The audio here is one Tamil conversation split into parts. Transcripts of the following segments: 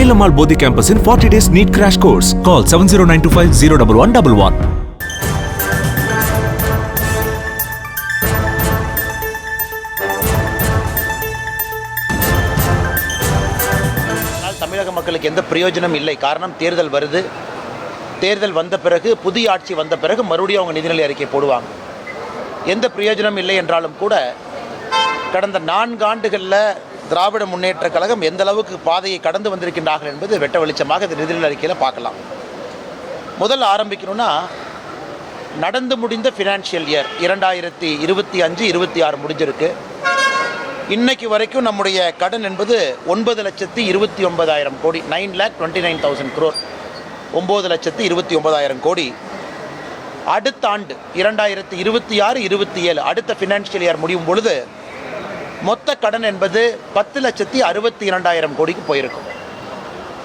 Velamal Bodhi campus in 40 days NEET crash course. Call 70925 01111. தமிழக மக்களுக்கு எந்த பிரயோஜனம் இல்லை. காரணம், தேர்தல் வருது. தேர்தல் வந்த பிறகு, புதிய ஆட்சி வந்த பிறகு மறுபடியும் அவங்க நிதிநிலை அறிக்கை போடுவாங்க. எந்த பிரயோஜனம் இல்லை என்றாலும் கூட கடந்த 4 ஆண்டுகளில் திராவிட முன்னேற்ற கழகம் எந்த அளவுக்கு பாதையை கடந்து வந்திருக்கின்றார்கள் என்பது வெட்ட வெளிச்சமாக இந்த நிதிநிலை அறிக்கையில் பார்க்கலாம். முதல்ல ஆரம்பிக்கணும்னா, நடந்து முடிந்த ஃபினான்ஷியல் இயர் 2025-26 முடிஞ்சிருக்கு. இன்னைக்கு வரைக்கும் நம்முடைய கடன் என்பது 9,29,000 கோடி, 9,29,000 crore, 9,29,000 கோடி. அடுத்த ஆண்டு 2026-27 அடுத்த ஃபினான்ஷியல் இயர் முடியும் பொழுது மொத்த கடன் என்பது 10,62,200 கோடிக்கு போயிருக்கும்.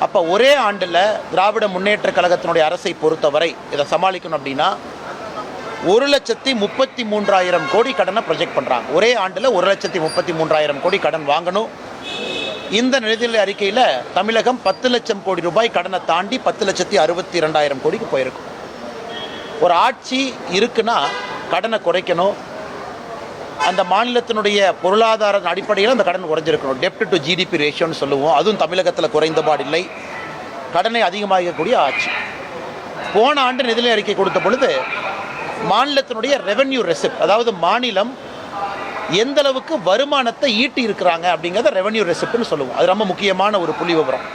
அப்போ ஒரே ஆண்டில் திராவிட முன்னேற்ற கழகத்தினுடைய அரசை பொறுத்தவரை இதை சமாளிக்கணும் அப்படின்னா 1,33,000 கோடி கடனை ப்ரொஜெக்ட் பண்ணுறாங்க. ஒரே ஆண்டில் 1,33,000 கோடி கடன் வாங்கணும். இந்த நிதிநிலை அறிக்கையில் தமிழகம் 10 லட்சம் கோடி ரூபாய் கடனை தாண்டி 10,62,200 கோடிக்கு போயிருக்கும். ஒரு ஆட்சி இருக்குன்னா கடனை குறைக்கணும். அந்த மாநிலத்தினுடைய பொருளாதார அடிப்படையில் அந்த கடன் குறைஞ்சிருக்கணும். டெப்ட் டு ஜிடிபி ரேஷியோன்னு சொல்லுவோம். அதுவும் தமிழகத்தில் குறைந்தபாடில்லை. கடனை அதிகமாகக்கூடிய ஆட்சி. போன ஆண்டு நிதிநிலை அறிக்கை கொடுத்த பொழுது மாநிலத்தினுடைய ரெவென்யூ ரெசிப்ட், அதாவது மாநிலம் எந்த அளவுக்கு வருமானத்தை ஈட்டி இருக்கிறாங்க அப்படிங்கிறத ரெவென்யூ ரெசிப்ட்னு சொல்லுவோம். அது ரொம்ப முக்கியமான ஒரு புள்ளி விவரம்.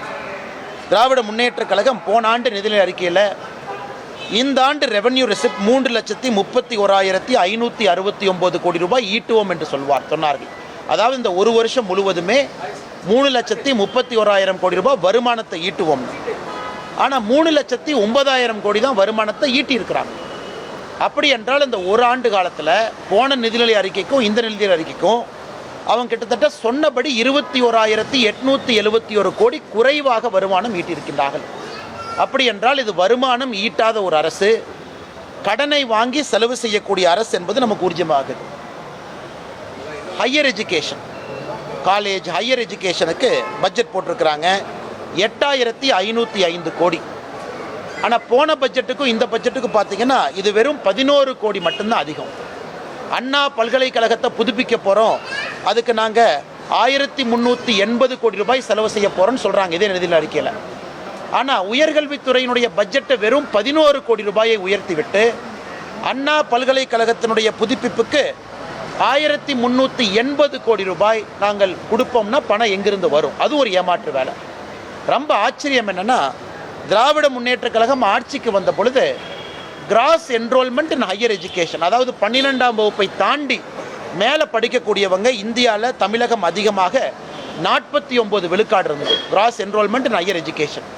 திராவிட முன்னேற்ற கழகம் போன ஆண்டு நிதிநிலை அறிக்கையில் இந்த ஆண்டு ரெவென்யூ ரெசிப்ட் 3,31,569 கோடி ரூபாய் ஈட்டுவோம் என்று சொன்னார்கள். அதாவது இந்த ஒரு வருஷம் முழுவதுமே 3,31,000 கோடி ரூபாய் வருமானத்தை ஈட்டுவோம். ஆனால் 3,09,000 கோடி தான் வருமானத்தை ஈட்டி இருக்கிறாங்க. அப்படி என்றால் இந்த ஒரு ஆண்டு காலத்தில் போன நிதிநிலை அறிக்கைக்கும் இந்த நிதிநிலை அறிக்கைக்கும் அவங்க கிட்டத்தட்ட சொன்னபடி 21,871 கோடி குறைவாக வருமானம் ஈட்டியிருக்கின்றார்கள். அப்படி என்றால் இது வருமானம் ஈட்டாத ஒரு அரசு, கடனை வாங்கி செலவு செய்யக்கூடிய அரசு என்பது நமக்கு ஊர்ஜிதமாகுது. ஹையர் எஜுகேஷன், காலேஜ் ஹையர் எஜுகேஷனுக்கு பட்ஜெட் போட்டிருக்கிறாங்க 8,505 கோடி. ஆனால் போன பட்ஜெட்டுக்கும் இந்த பட்ஜெட்டுக்கும் பார்த்தீங்கன்னா இது வெறும் 11 கோடி மட்டும்தான் அதிகம். அண்ணா பல்கலைக்கழகத்தை புதுப்பிக்க போகிறோம், அதுக்கு நாங்கள் 1,380 கோடி ரூபாய் செலவு செய்ய போகிறோம்னு சொல்கிறாங்க இதே நிதிநிலை அறிக்கையில். ஆனால் உயர்கல்வித்துறையினுடைய பட்ஜெட்டை வெறும் 11 கோடி ரூபாயை உயர்த்திவிட்டு அண்ணா பல்கலைக்கழகத்தினுடைய புதுப்பிப்புக்கு 1,380 கோடி ரூபாய் நாங்கள் கொடுப்போம்னா பணம் எங்கிருந்து வரும்? அது ஒரு ஏமாற்று வேலை. ரொம்ப ஆச்சரியம் என்னென்னா, திராவிட முன்னேற்ற கழகம் ஆட்சிக்கு வந்த பொழுது cross enrolment in higher education, அதாவது 12ஆம் வகுப்பை தாண்டி மேலே படிக்கக்கூடியவங்க இந்தியாவில் தமிழகம் அதிகமாக 49 விழுக்காடு இருந்தது cross enrolment in higher education.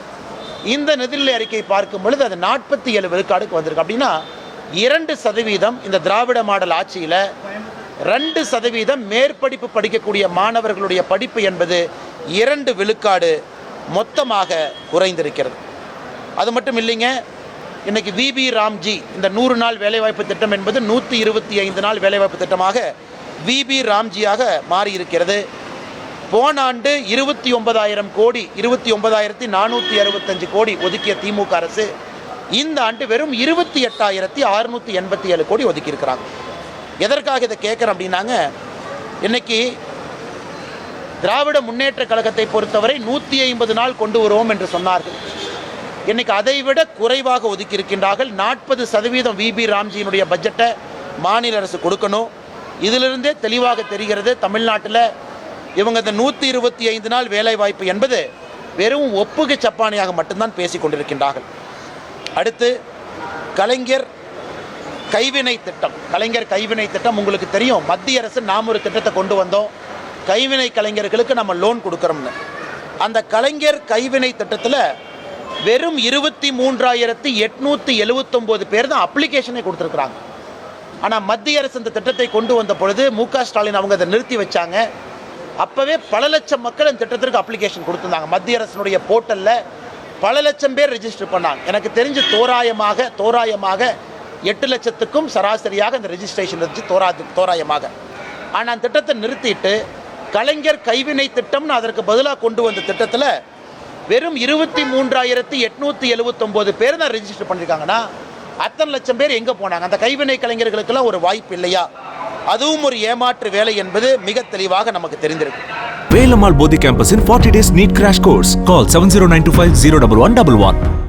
இந்த நிதிநிலை அறிக்கை பார்க்கும் பொழுது அது 47 விழுக்காடுக்கு வந்திருக்கு. அப்படின்னா 2% இந்த திராவிட மாடல் ஆட்சியில் 2% மேற்படிப்பு படிக்கக்கூடிய மாணவர்களுடைய படிப்பு என்பது 2 விழுக்காடு மொத்தமாக குறைந்திருக்கிறது. அது மட்டும் இல்லைங்க, இன்றைக்கி விபி ராம்ஜி இந்த 100 நாள் வேலைவாய்ப்பு திட்டம் என்பது 125 நாள் வேலைவாய்ப்பு திட்டமாக விபி ராம்ஜியாக மாறியிருக்கிறது. போன ஆண்டு 29,000 கோடி 29,465 கோடி ஒதுக்கிய திமுக அரசு இந்த ஆண்டு வெறும் 28,687 கோடி ஒதுக்கியிருக்கிறாங்க. எதற்காக இதை கேட்குறேன் அப்படின்னாங்க, இன்னைக்கு திராவிட முன்னேற்ற கழகத்தை பொறுத்தவரை 150 நாள் கொண்டு வருவோம் என்று சொன்னார்கள். இன்னைக்கு அதைவிட குறைவாக ஒதுக்கியிருக்கின்றார்கள். 40% விபி ராம்ஜியினுடைய பட்ஜெட்டை மாநில அரசு கொடுக்கணும். இதிலிருந்தே தெளிவாக தெரிகிறது தமிழ்நாட்டில் இவங்க இந்த 125 நாள் வேலைவாய்ப்பு என்பது வெறும் ஒப்புகை சப்பானியாக மட்டும்தான் பேசி கொண்டிருக்கின்றார்கள். அடுத்து கலைஞர் கைவினை திட்டம். கலைஞர் கைவினை திட்டம் உங்களுக்கு தெரியும், மத்திய அரசு நாம் ஒரு திட்டத்தை கொண்டு வந்தோம், கைவினை கலைஞர்களுக்கு நம்ம லோன் கொடுக்குறோம்னு. அந்த கலைஞர் கைவினை திட்டத்தில் வெறும் 23,879 பேர் தான் அப்ளிகேஷனை கொடுத்துருக்குறாங்க. ஆனால் மத்திய அரசு இந்த திட்டத்தை கொண்டு வந்த பொழுது மு.க. ஸ்டாலின் அவங்க அதை நிறுத்தி வச்சாங்க. அப்போவே பல லட்சம் மக்கள் இந்த திட்டத்திற்கு அப்ளிகேஷன் கொடுத்துருந்தாங்க. மத்திய அரசினுடைய போர்ட்டலில் பல லட்சம் பேர் ரெஜிஸ்டர் பண்ணாங்க. எனக்கு தெரிஞ்சு தோராயமாக 8 லட்சத்துக்கும் சராசரியாக இந்த ரெஜிஸ்ட்ரேஷன் இருந்துச்சு தோராயமாக. ஆனால் அந்த திட்டத்தை நிறுத்திட்டு கலைஞர் கைவினை திட்டம்னு அதற்கு பதிலாக கொண்டு வந்த திட்டத்தில் வெறும் 23,879 பேர் தான் ரெஜிஸ்டர் பண்ணியிருக்காங்கன்னா அத்தனை லட்சம் பேர் எங்கே போனாங்க? அந்த கைவினை கலைஞர்களுக்கெல்லாம் ஒரு வாய்ப்பு இல்லையா? அதுவும் ஒரு ஏமாற்று வேலை என்பது மிக தெளிவாக நமக்கு தெரிந்திருக்கு. Velamal Bodhi campus in 40 days NEET crash course. Call 70925 01111.